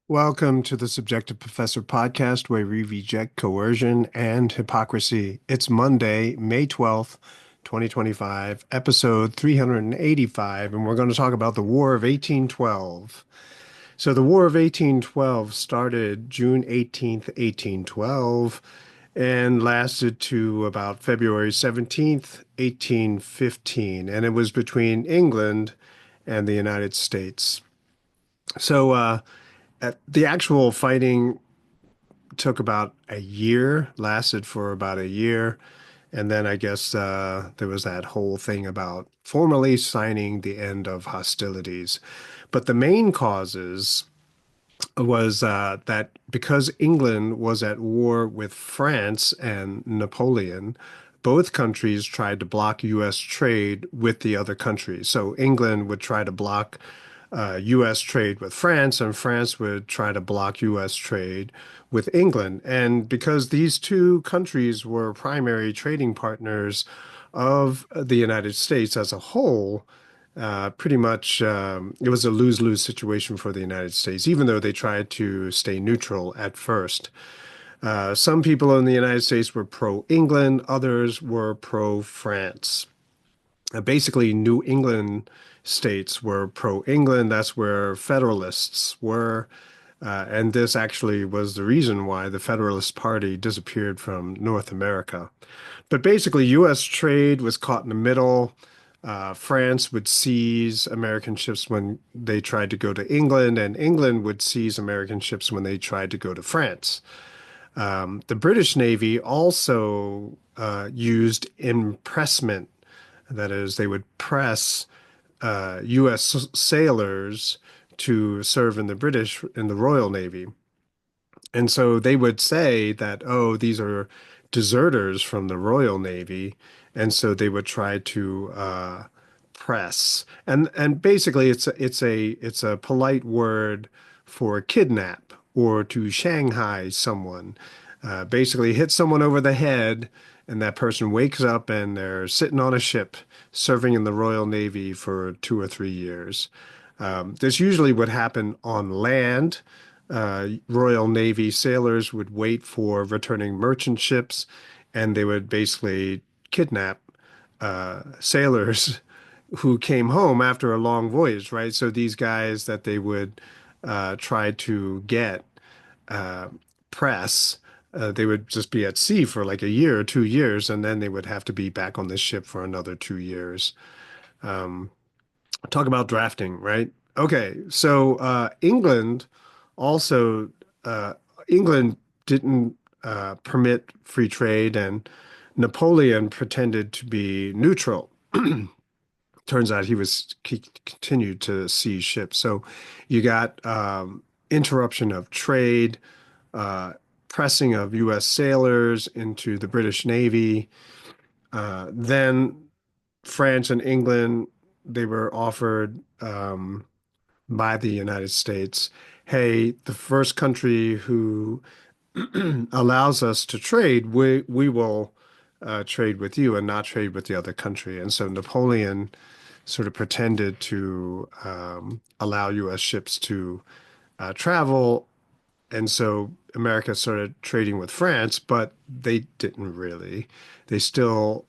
Welcome to the Subjective Professor podcast, where we reject coercion and hypocrisy. It's Monday, May 12th, 2025, episode 385, and we're going to talk about the War of 1812. So, the War of 1812 started June 18th, 1812, and lasted to about February 17th, 1815, and it was between England and the United States. So, the actual fighting took about a year, lasted for about a year. And then I guess there was that whole thing about formally signing the end of hostilities. But the main causes was that because England was at war with France and Napoleon, both countries tried to block U.S. trade with the other countries. So England would try to block U.S. trade with France, and France would try to block U.S. trade with England. And because these two countries were primary trading partners of the United States as a whole, pretty much it was a lose-lose situation for the United States, even though they tried to stay neutral at first. Some people in the United States were pro-England, others were pro-France. Basically, New England states were pro-England. That's where Federalists were. And this actually was the reason why the Federalist Party disappeared from North America. But basically, U.S. trade was caught in the middle. France would seize American ships when they tried to go to England, and England would seize American ships when they tried to go to France. The British Navy also used impressment. That is, they would press U.S. sailors to serve in the Royal Navy. And so they would say that, oh, these are deserters from the Royal Navy. And so they would try to press. And basically it's a polite word for kidnap or to Shanghai someone. Basically hit someone over the head and that person wakes up and they're sitting on a ship serving in the Royal Navy for 2 or 3 years. This usually would happen on land. Royal Navy sailors would wait for returning merchant ships, and they would basically kidnap sailors who came home after a long voyage, right? So these guys that they would try to get uh, press, they would just be at sea for like a year or 2 years, and then they would have to be back on the ship for another 2 years. Um, Talk about drafting, right? Okay, so England also uh, England didn't permit free trade, and Napoleon pretended to be neutral. Turns out he continued to seize ships. So you got interruption of trade, uh, pressing of U.S. sailors into the British Navy. Then France and England, they were offered by the United States, hey, the first country who allows us to trade, we will trade with you and not trade with the other country. And so Napoleon sort of pretended to allow U.S. ships to travel. And so America started trading with France, but they didn't really. They still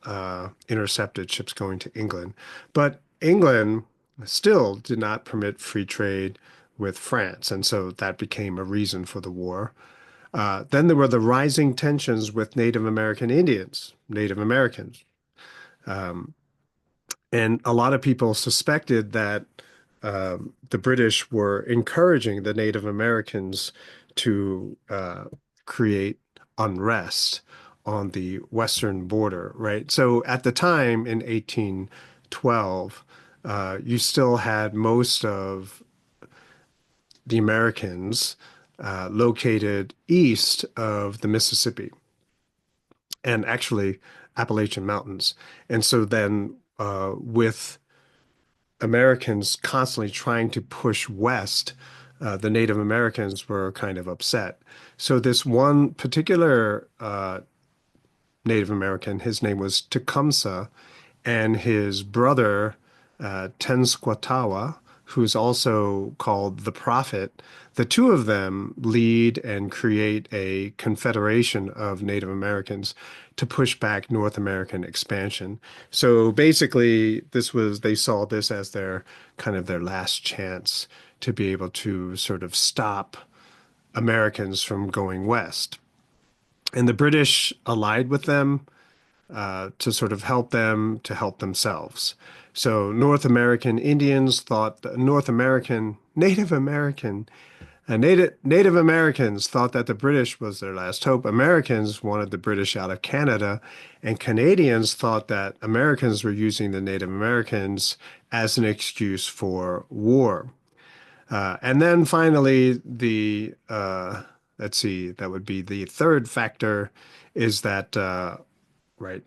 intercepted ships going to England. But England still did not permit free trade with France. And so that became a reason for the war. Then there were the rising tensions with Native American Indians, Native Americans. Um, and a lot of people suspected that the British were encouraging the Native Americans to create unrest on the western border, right? So at the time in 1812, you still had most of the Americans located east of the Mississippi and actually Appalachian Mountains. And so then with Americans constantly trying to push west, the Native Americans were kind of upset. So this one particular Native American, his name was Tecumseh, and his brother Tenskwatawa. who's also called the Prophet. The two of them lead and create a confederation of Native Americans to push back North American expansion. So basically, they saw this as their kind of their last chance to be able to sort of stop Americans from going west. And the British allied with them to sort of help them to help themselves. So North American Indians thought that Native Americans thought that the British was their last hope. Americans wanted the British out of Canada, and Canadians thought that Americans were using the Native Americans as an excuse for war. And then finally, let's see, that would be the third factor is that, right,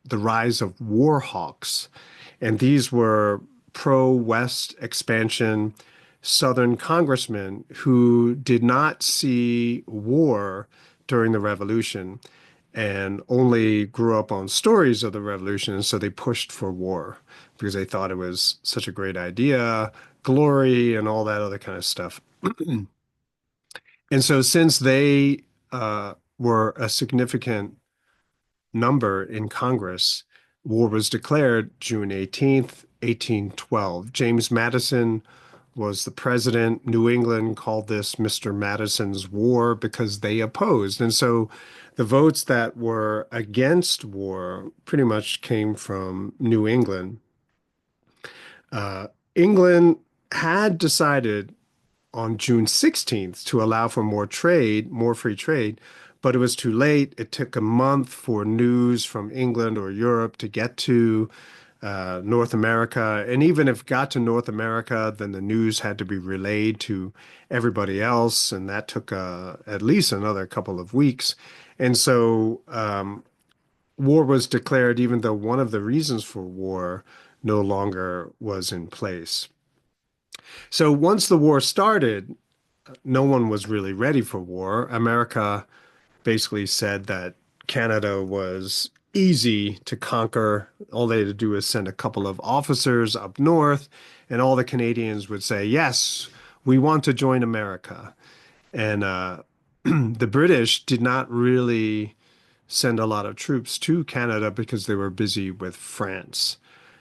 the rise of war hawks. And these were pro-West expansion Southern congressmen who did not see war during the Revolution and only grew up on stories of the Revolution. And so they pushed for war because they thought it was such a great idea, glory, and all that other kind of stuff. And so since they were a significant number in Congress, war was declared June 18th, 1812. James Madison was the president. New England called this Mr. Madison's War because they opposed. And so the votes that were against war pretty much came from New England. Uh, England had decided on June 16th to allow for more trade, more free trade, but it was too late. It took a month for news from England or Europe to get to North America. And even if it got to North America, then the news had to be relayed to everybody else. And that took at least another couple of weeks. And so war was declared, even though one of the reasons for war no longer was in place. So once the war started, no one was really ready for war. America basically said that Canada was easy to conquer. All they had to do was send a couple of officers up north, and all the Canadians would say, yes, we want to join America. And the British did not really send a lot of troops to Canada because they were busy with France.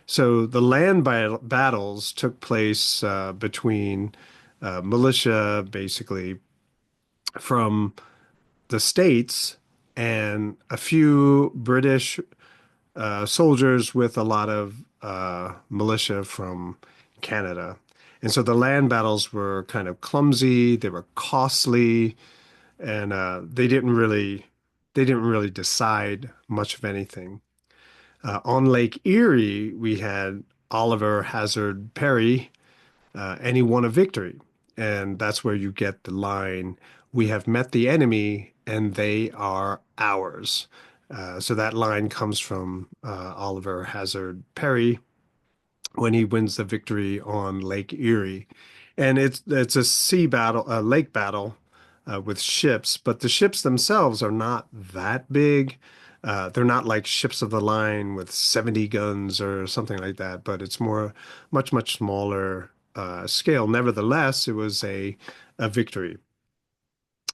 So the land battles took place between militia, basically from the States, and a few British soldiers with a lot of militia from Canada. And so the land battles were kind of clumsy, they were costly, and they didn't really decide much of anything. On Lake Erie, we had Oliver Hazard Perry, and he won a victory. And that's where you get the line, we have met the enemy and they are ours. So that line comes from Oliver Hazard Perry when he wins the victory on Lake Erie. And it's a sea battle, a lake battle with ships, but the ships themselves are not that big. They're not like ships of the line with 70 guns or something like that, but it's more, much smaller scale. Nevertheless, it was a victory.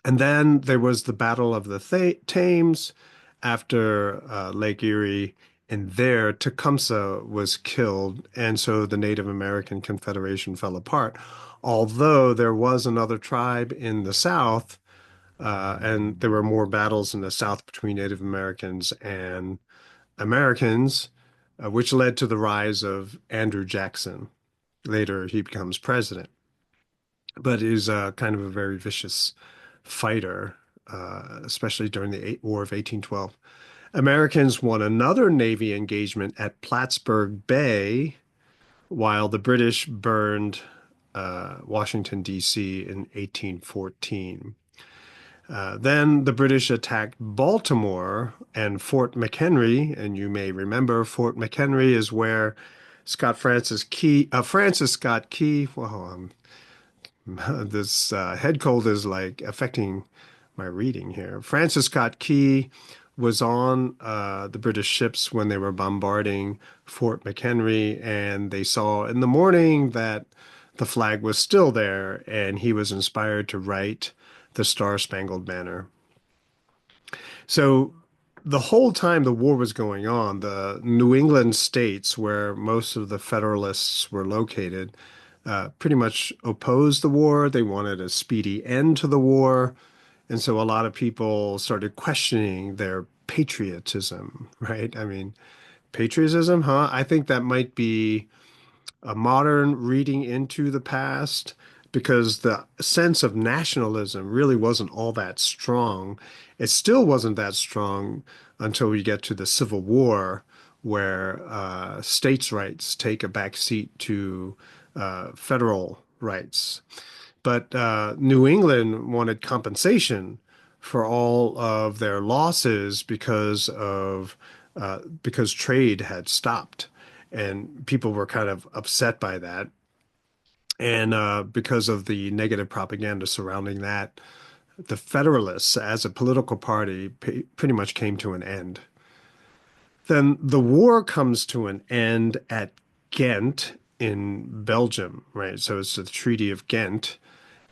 And then there was the Battle of the Thames after Lake Erie, and there Tecumseh was killed, and so the Native American Confederation fell apart. Although there was another tribe in the South, and there were more battles in the South between Native Americans and Americans, which led to the rise of Andrew Jackson. Later, he becomes president, but is kind of a very vicious fighter, especially during the War of 1812. Americans won another Navy engagement at Plattsburgh Bay, while the British burned Washington, D.C. in 1814. Then the British attacked Baltimore and Fort McHenry, and you may remember Fort McHenry is where Francis Scott Key. Well, this head cold is like affecting my reading here. Francis Scott Key was on the British ships when they were bombarding Fort McHenry, and they saw in the morning that the flag was still there, and he was inspired to write the Star-Spangled Banner. So the whole time the war was going on, the New England states, where most of the Federalists were located, pretty much opposed the war. They wanted a speedy end to the war. And so a lot of people started questioning their patriotism, right? I mean, patriotism, huh? I think that might be a modern reading into the past because the sense of nationalism really wasn't all that strong. It still wasn't that strong until we get to the Civil War, where states' rights take a back seat to federal rights. But New England wanted compensation for all of their losses because trade had stopped, and people were kind of upset by that. And because of the negative propaganda surrounding that, the Federalists, as a political party, pretty much came to an end. Then the war comes to an end at Ghent in Belgium, right? So it's the Treaty of Ghent.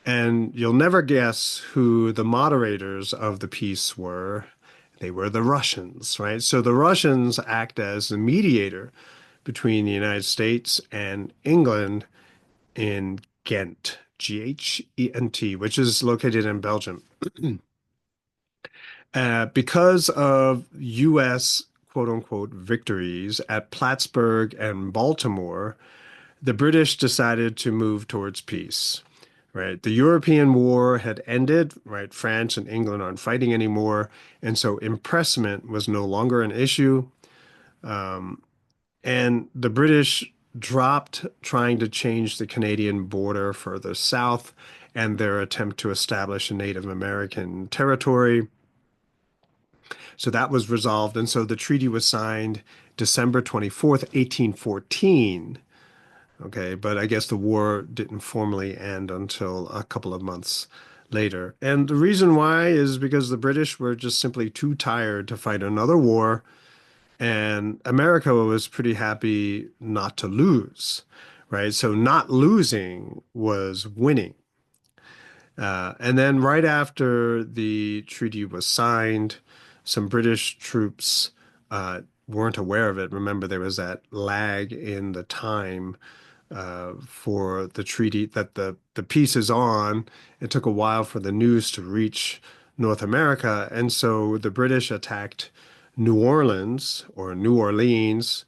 And you'll never guess who the moderators of the peace were. They were the Russians, right? So the Russians act as the mediator between the United States and England in Ghent, Ghent, which is located in Belgium. Because of U.S. quote unquote victories at Plattsburgh and Baltimore, the British decided to move towards peace. Right. The European war had ended, right? France and England aren't fighting anymore. And so impressment was no longer an issue. And the British dropped trying to change the Canadian border further south and their attempt to establish a Native American territory. So that was resolved. And so the treaty was signed December 24th, 1814. Okay, but I guess the war didn't formally end until a couple of months later. And the reason why is because the British were just simply too tired to fight another war, and America was pretty happy not to lose, right? So not losing was winning. And then right after the treaty was signed, some British troops weren't aware of it. Remember, there was that lag in the time for the treaty that the peace is on. It took a while for the news to reach North America, and so the British attacked New Orleans or New Orleans,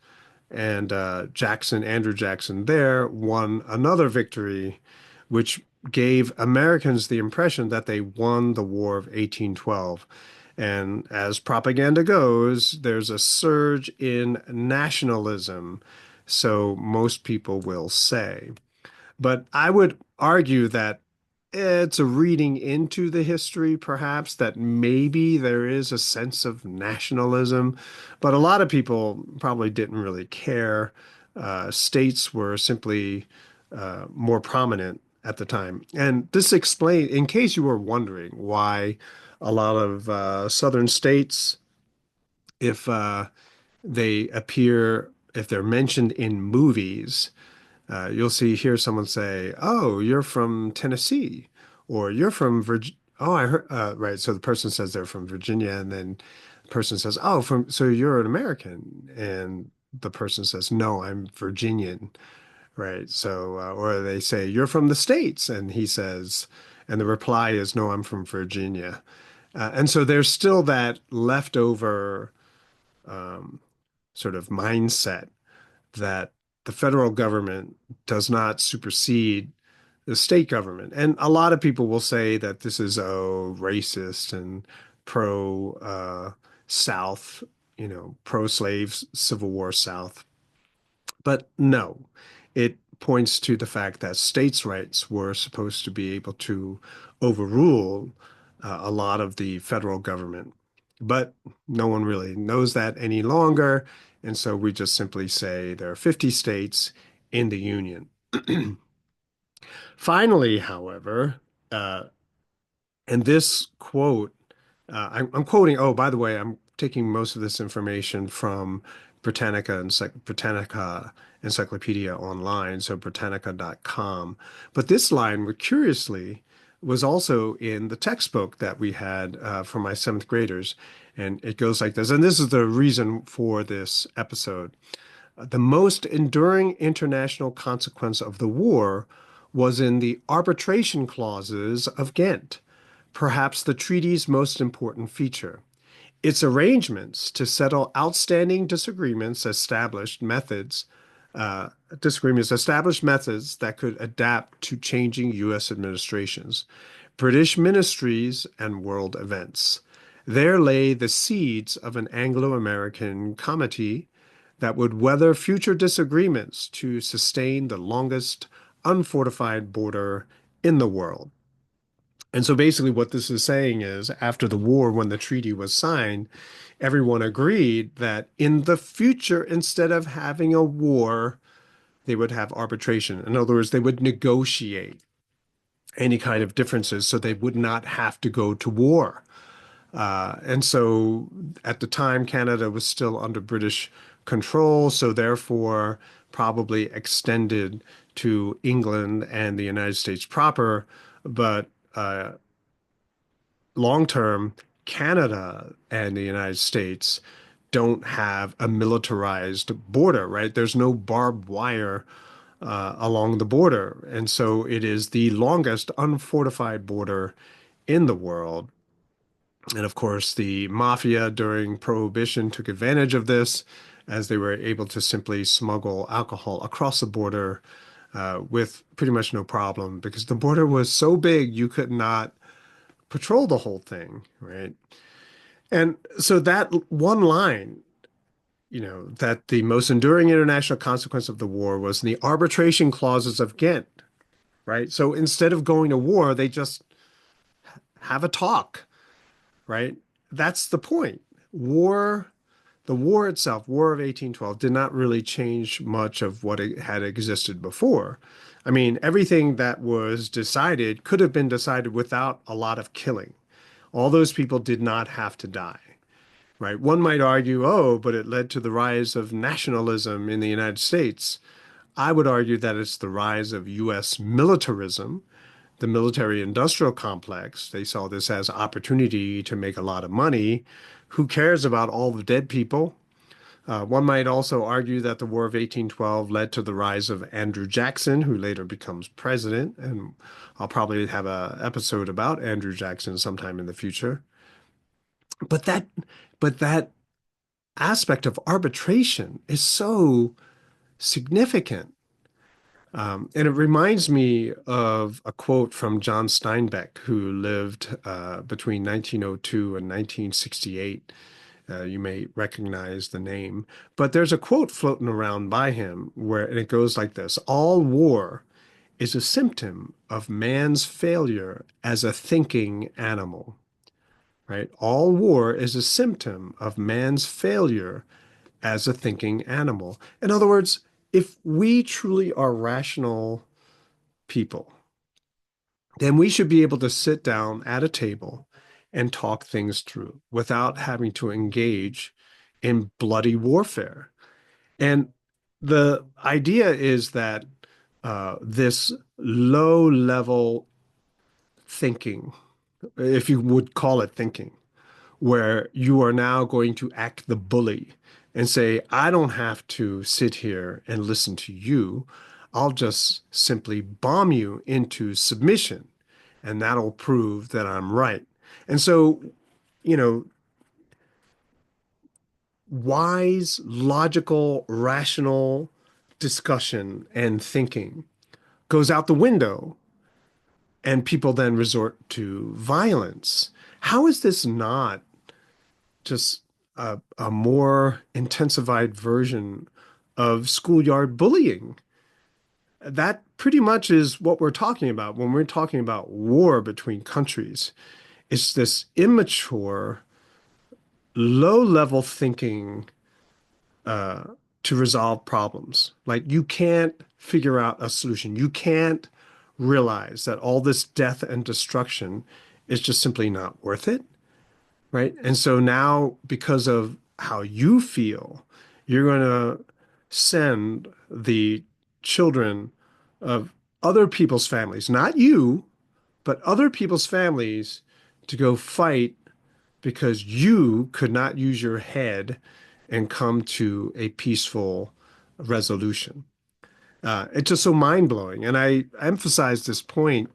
and Andrew Jackson there won another victory, which gave Americans the impression that they won the War of 1812. And as propaganda goes, there's a surge in nationalism, so most people will say. But I would argue that it's a reading into the history, perhaps, that maybe there is a sense of nationalism, but a lot of people probably didn't really care. States were simply more prominent at the time. And this explains, in case you were wondering why a lot of southern states, if they appear, if they're mentioned in movies, you'll hear someone say, "Oh, you're from Tennessee," or "You're from Virginia." Oh, I heard. Right. So the person says they're from Virginia, and then the person says, "Oh, from so you're an American," and the person says, "No, I'm Virginian." Right. So, or they say, "You're from the States," and he says, and the reply is, "No, I'm from Virginia." And so there's still that leftover sort of mindset that the federal government does not supersede the state government. And a lot of people will say that this is racist and pro South, pro slaves, Civil War South. But no, it points to the fact that states' rights were supposed to be able to overrule a lot of the federal government. But no one really knows that any longer. And so we just simply say there are 50 states in the Union. Finally, however, uh, and this quote, I'm quoting, oh, by the way, I'm taking most of this information from Britannica encyclopedia online, so Britannica.com. But this line, curiously, was also in the textbook that we had for my seventh graders. And it goes like this. And this is the reason for this episode. The most enduring international consequence of the war was in the arbitration clauses of Ghent, perhaps the treaty's most important feature. Its arrangements to settle outstanding uh, disagreements established methods that could adapt to changing U.S. administrations, British ministries, and world events. There lay the seeds of an Anglo-American comity that would weather future disagreements to sustain the longest unfortified border in the world. And so basically, what this is saying is after the war, when the treaty was signed, everyone agreed that in the future, instead of having a war, they would have arbitration. In other words, they would negotiate any kind of differences so they would not have to go to war. And so at the time, Canada was still under British control, so therefore probably extended to England and the United States proper. But long term, Canada and the United States don't have a militarized border, right? There's no barbed wire along the border. And so it is the longest unfortified border in the world. And of course, the mafia during Prohibition took advantage of this as they were able to simply smuggle alcohol across the border with pretty much no problem because the border was so big you could not patrol the whole thing, right? And so that one line, that the most enduring international consequence of the war was in the arbitration clauses of Ghent, right? So instead of going to war, they just have a talk, right? That's the point. War, the war itself, War of 1812, did not really change much of what it had existed before. I mean, everything that was decided could have been decided without a lot of killing. All those people did not have to die, right? One might argue, oh, but it led to the rise of nationalism in the United States. I would argue that it's the rise of U.S. militarism, the military industrial complex. They saw this as opportunity to make a lot of money. Who cares about all the dead people? One might also argue that the War of 1812 led to the rise of Andrew Jackson, who later becomes president. And I'll probably have an episode about Andrew Jackson sometime in the future. But that, but that aspect of arbitration is so significant. And it reminds me of a quote from John Steinbeck, who lived between 1902 and 1968. You may recognize the name, but there's a quote floating around by him where, and it goes like this: all war is a symptom of man's failure as a thinking animal, right? All war is a symptom of man's failure as a thinking animal. In other words, if we truly are rational people, then we should be able to sit down at a table and talk things through without having to engage in bloody warfare. And the idea is that this low level thinking, if you would call it thinking, where you are now going to act the bully and say, I don't have to sit here and listen to you. I'll just simply bomb you into submission, and that'll prove that I'm right. And so, you know, wise, logical, rational discussion and thinking goes out the window, and people then resort to violence. How is this not just a more intensified version of schoolyard bullying? That pretty much is what we're talking about when we're talking about war between countries. It's this immature, low-level thinking uh, to resolve problems. Like you can't figure out a solution. You can't realize that all this death and destruction is just simply not worth it, right? And so now, because of how you feel, you're going to send the children of other people's families, not you, but other people's families, to go fight because you could not use your head and come to a peaceful resolution. It's just so mind blowing. And I emphasize this point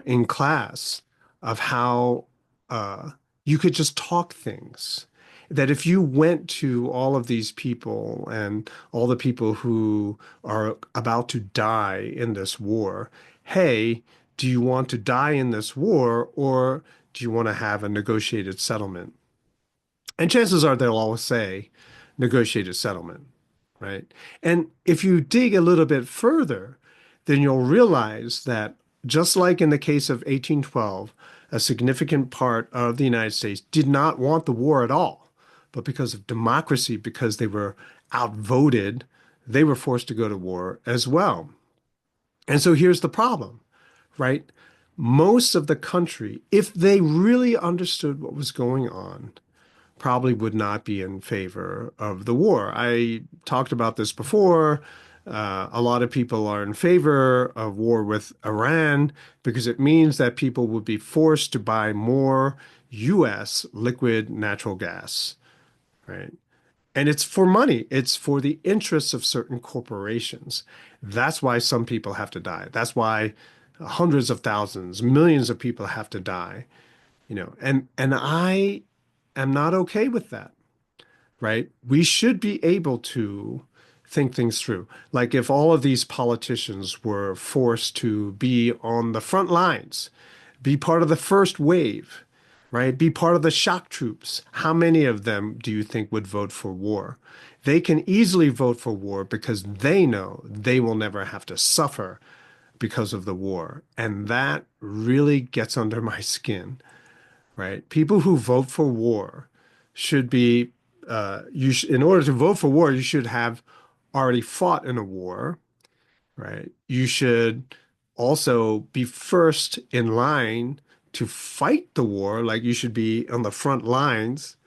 in class of how uh, you could just talk things. That if you went to all of these people and all the people who are about to die in this war, hey, do you want to die in this war or do you want to have a negotiated settlement? And chances are they'll always say negotiated settlement, right? And if you dig a little bit further, then you'll realize that just like in the case of 1812, a significant part of the United States did not want the war at all. But because of democracy, because they were outvoted, they were forced to go to war as well. And so here's the problem, right? Most of the country, if they really understood what was going on, probably would not be in favor of the war. I talked about this before. A lot of people are in favor of war with Iran because it means that people would be forced to buy more US liquid natural gas, right? And it's for money. It's for the interests of certain corporations. That's why some people have to die. That's why hundreds of thousands, millions of people have to die, and I am not okay with that, right? We should be able to think things through. Like if all of these politicians were forced to be on the front lines, be part of the first wave, right? Be part of the shock troops. How many of them do you think would vote for war? They can easily vote for war because they know they will never have to suffer because of the war. And that really gets under my skin, right? People who vote for war should be, in order to vote for war, you should have already fought in a war, right? You should also be first in line to fight the war, like you should be on the front lines,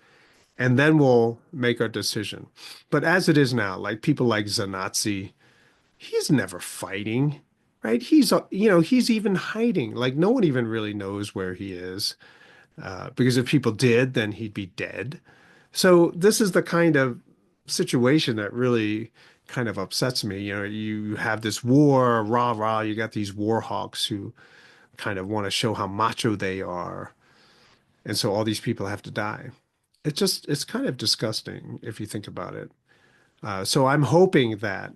and then we'll make our decision. But as it is now, like people like Zanatsi, he's never fighting, right? He's even hiding. Like no one even really knows where he is. Because if people did, then he'd be dead. So this is the kind of situation that really kind of upsets me. You have this war, rah, rah, you got these war hawks who kind of want to show how macho they are. And so all these people have to die. It's kind of disgusting if you think about it. So I'm hoping that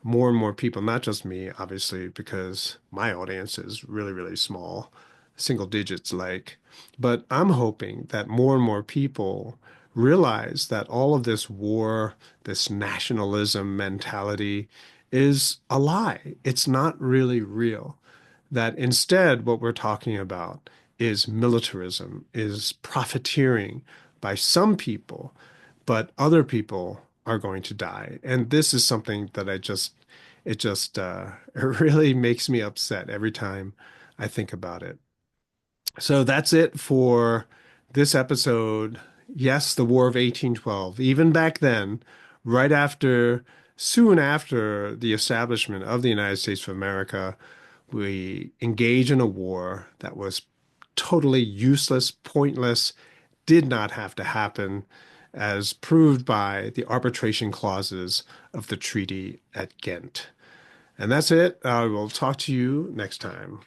more and more people, not just me, obviously, because my audience is really, really small, single digits like, but I'm hoping that more and more people realize that all of this war, this nationalism mentality is a lie. It's not really real. That instead, what we're talking about is militarism, is profiteering by some people, but other people are going to die. And this is something that it really makes me upset every time I think about it. So that's it for this episode. Yes, the War of 1812. Even back then, right after, soon after the establishment of the United States of America, we engage in a war that was totally useless, pointless, did not have to happen, as proved by the arbitration clauses of the Treaty at Ghent. And that's it. I will talk to you next time.